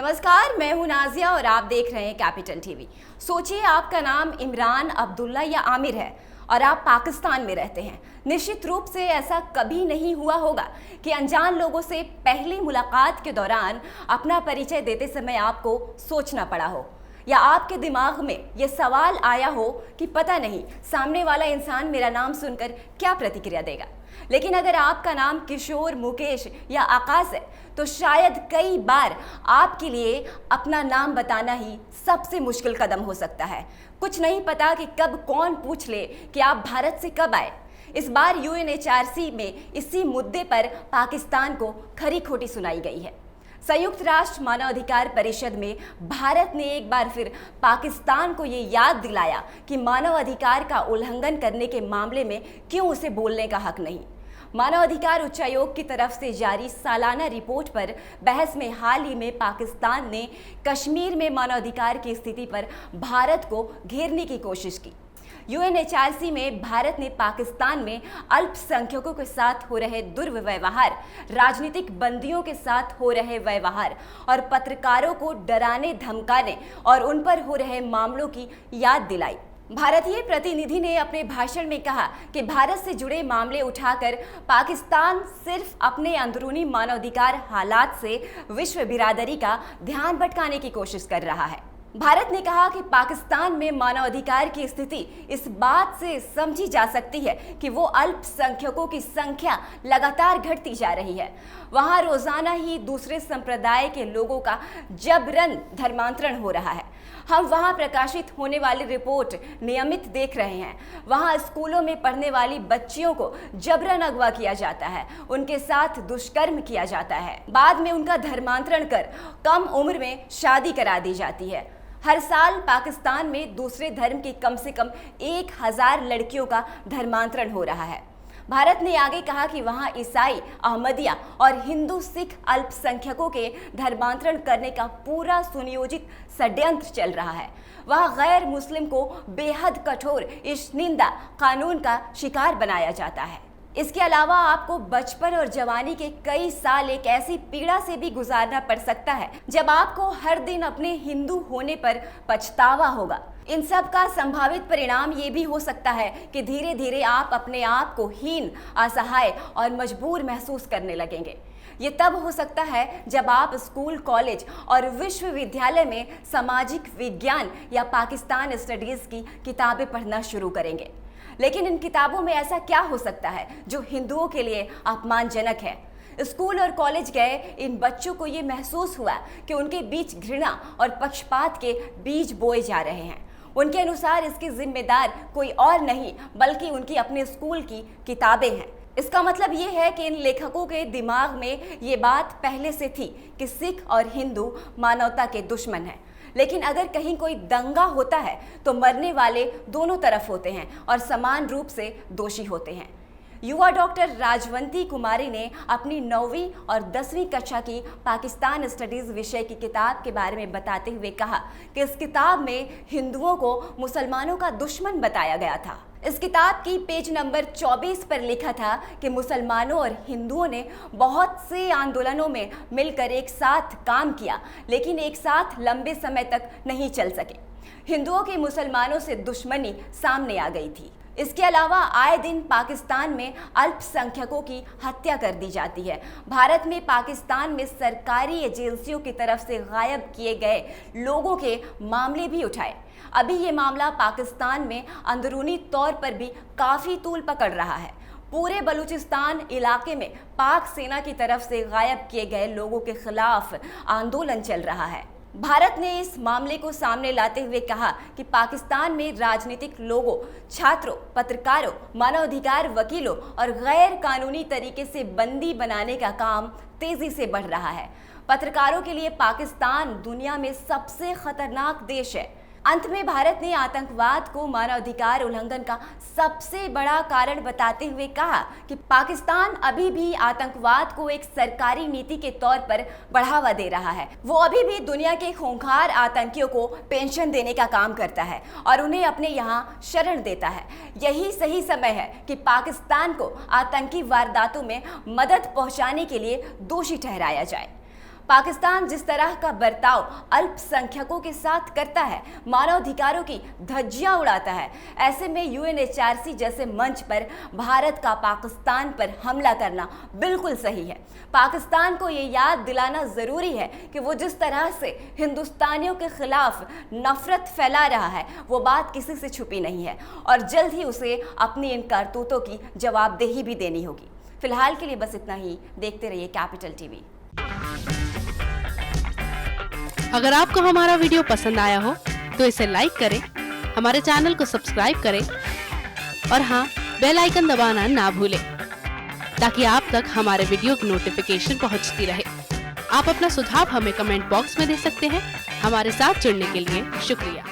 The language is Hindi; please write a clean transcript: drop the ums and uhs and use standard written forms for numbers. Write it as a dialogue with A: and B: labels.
A: नमस्कार, मैं हूं नाजिया और आप देख रहे हैं कैपिटल टीवी। सोचिए आपका नाम इमरान, अब्दुल्ला या आमिर है और आप पाकिस्तान में रहते हैं। निश्चित रूप से ऐसा कभी नहीं हुआ होगा कि अनजान लोगों से पहली मुलाकात के दौरान अपना परिचय देते समय आपको सोचना पड़ा हो या आपके दिमाग में ये सवाल आया हो कि पता नहीं सामने वाला इंसान मेरा नाम सुनकर क्या प्रतिक्रिया देगा। लेकिन अगर आपका नाम किशोर, मुकेश या आकाश है तो शायद कई बार आपके लिए अपना नाम बताना ही सबसे मुश्किल कदम हो सकता है। कुछ नहीं पता कि कब कौन पूछ ले कि आप भारत से कब आए। इस बार यूएनएचआरसी में इसी मुद्दे पर पाकिस्तान को खरी खोटी सुनाई गई है। संयुक्त राष्ट्र मानवाधिकार परिषद में भारत ने एक बार फिर पाकिस्तान को ये याद दिलाया कि मानवाधिकार का उल्लंघन करने के मामले में क्यों उसे बोलने का हक नहीं। मानवाधिकार उच्चायोग की तरफ से जारी सालाना रिपोर्ट पर बहस में हाल ही में पाकिस्तान ने कश्मीर में मानवाधिकार की स्थिति पर भारत को घेरने की कोशिश की। यूएनएचआरसी में भारत ने पाकिस्तान में अल्पसंख्यकों के साथ हो रहे दुर्व्यवहार, राजनीतिक बंदियों के साथ हो रहे व्यवहार और पत्रकारों को डराने धमकाने और उन पर हो रहे मामलों की याद दिलाई। भारतीय प्रतिनिधि ने अपने भाषण में कहा कि भारत से जुड़े मामले उठाकर पाकिस्तान सिर्फ अपने अंदरूनी मानवाधिकार हालात से विश्व बिरादरी का ध्यान भटकाने की कोशिश कर रहा है। भारत ने कहा कि पाकिस्तान में मानवाधिकार की स्थिति इस बात से समझी जा सकती है कि वो अल्पसंख्यकों की संख्या लगातार घटती जा रही है। वहाँ रोजाना ही दूसरे संप्रदाय के लोगों का जबरन धर्मांतरण हो रहा है। हम वहाँ प्रकाशित होने वाली रिपोर्ट नियमित देख रहे हैं। वहाँ स्कूलों में पढ़ने वाली बच्चियों को जबरन अगवा किया जाता है, उनके साथ दुष्कर्म किया जाता है, बाद में उनका धर्मांतरण कर कम उम्र में शादी करा दी जाती है। हर साल पाकिस्तान में दूसरे धर्म की कम से कम 1000 लड़कियों का धर्मांतरण हो रहा है। भारत ने आगे कहा कि वहाँ ईसाई, अहमदिया और हिंदू सिख अल्पसंख्यकों के धर्मांतरण करने का पूरा सुनियोजित षड्यंत्र चल रहा है। वहाँ गैर मुस्लिम को बेहद कठोर इस निंदा कानून का शिकार बनाया जाता है। इसके अलावा आपको बचपन और जवानी के कई साल एक ऐसी पीड़ा से भी गुजारना पड़ सकता है जब आपको हर दिन अपने हिंदू होने पर पछतावा होगा। इन सब का संभावित परिणाम ये भी हो सकता है कि धीरे धीरे आप अपने आप को हीन, असहाय और मजबूर महसूस करने लगेंगे। ये तब हो सकता है जब आप स्कूल, कॉलेज और विश्वविद्यालय में सामाजिक विज्ञान या पाकिस्तान स्टडीज की किताबें पढ़ना शुरू करेंगे। लेकिन इन किताबों में ऐसा क्या हो सकता है जो हिंदुओं के लिए अपमानजनक है? स्कूल और कॉलेज गए इन बच्चों को ये महसूस हुआ कि उनके बीच घृणा और पक्षपात के बीज बोए जा रहे हैं। उनके अनुसार इसके जिम्मेदार कोई और नहीं बल्कि उनकी अपने स्कूल की किताबें हैं। इसका मतलब ये है कि इन लेखकों के दिमाग में ये बात पहले से थी कि सिख और हिंदू मानवता के दुश्मन हैं। लेकिन अगर कहीं कोई दंगा होता है तो मरने वाले दोनों तरफ होते हैं और समान रूप से दोषी होते हैं। युवा डॉक्टर राजवंती कुमारी ने अपनी 9वीं और 10वीं कक्षा की पाकिस्तान स्टडीज विषय की किताब के बारे में बताते हुए कहा कि इस किताब में हिंदुओं को मुसलमानों का दुश्मन बताया गया था। इस किताब की पेज नंबर 24 पर लिखा था कि मुसलमानों और हिंदुओं ने बहुत से आंदोलनों में मिलकर एक साथ काम किया, लेकिन एक साथ लंबे समय तक नहीं चल सके। हिंदुओं की मुसलमानों से दुश्मनी सामने आ गई थी। इसके अलावा आए दिन पाकिस्तान में अल्पसंख्यकों की हत्या कर दी जाती है। भारत में पाकिस्तान में सरकारी एजेंसियों की तरफ से गायब किए गए लोगों के मामले भी उठाए। अभी ये मामला पाकिस्तान में अंदरूनी तौर पर भी काफ़ी तूल पकड़ रहा है। पूरे बलूचिस्तान इलाके में पाक सेना की तरफ से गायब किए गए लोगों के खिलाफ आंदोलन चल रहा है। भारत ने इस मामले को सामने लाते हुए कहा कि पाकिस्तान में राजनीतिक लोगों, छात्रों, पत्रकारों, मानवाधिकार वकीलों और गैर कानूनी तरीके से बंदी बनाने का काम तेजी से बढ़ रहा है। पत्रकारों के लिए पाकिस्तान दुनिया में सबसे खतरनाक देश है। अंत में भारत ने आतंकवाद को मानवाधिकार उल्लंघन का सबसे बड़ा कारण बताते हुए कहा कि पाकिस्तान अभी भी आतंकवाद को एक सरकारी नीति के तौर पर बढ़ावा दे रहा है। वो अभी भी दुनिया के खूंखार आतंकियों को पेंशन देने का काम करता है और उन्हें अपने यहाँ शरण देता है। यही सही समय है कि पाकिस्तान को आतंकी वारदातों में मदद पहुँचाने के लिए दोषी ठहराया जाए। पाकिस्तान जिस तरह का बर्ताव अल्पसंख्यकों के साथ करता है, मानवाधिकारों की धज्जियां उड़ाता है, ऐसे में UNHRC जैसे मंच पर भारत का पाकिस्तान पर हमला करना बिल्कुल सही है। पाकिस्तान को ये याद दिलाना जरूरी है कि वो जिस तरह से हिंदुस्तानियों के खिलाफ नफरत फैला रहा है, वो बात किसी से छुपी नहीं है और जल्द ही उसे अपनी इन करतूतों की जवाबदेही भी देनी होगी। फिलहाल के लिए बस इतना ही। देखते रहिए कैपिटल टीवी।
B: अगर आपको हमारा वीडियो पसंद आया हो तो इसे लाइक करें, हमारे चैनल को सब्सक्राइब करें और हाँ, बेल आइकन दबाना ना भूलें ताकि आप तक हमारे वीडियो की नोटिफिकेशन पहुंचती रहे। आप अपना सुझाव हमें कमेंट बॉक्स में दे सकते हैं। हमारे साथ जुड़ने के लिए शुक्रिया।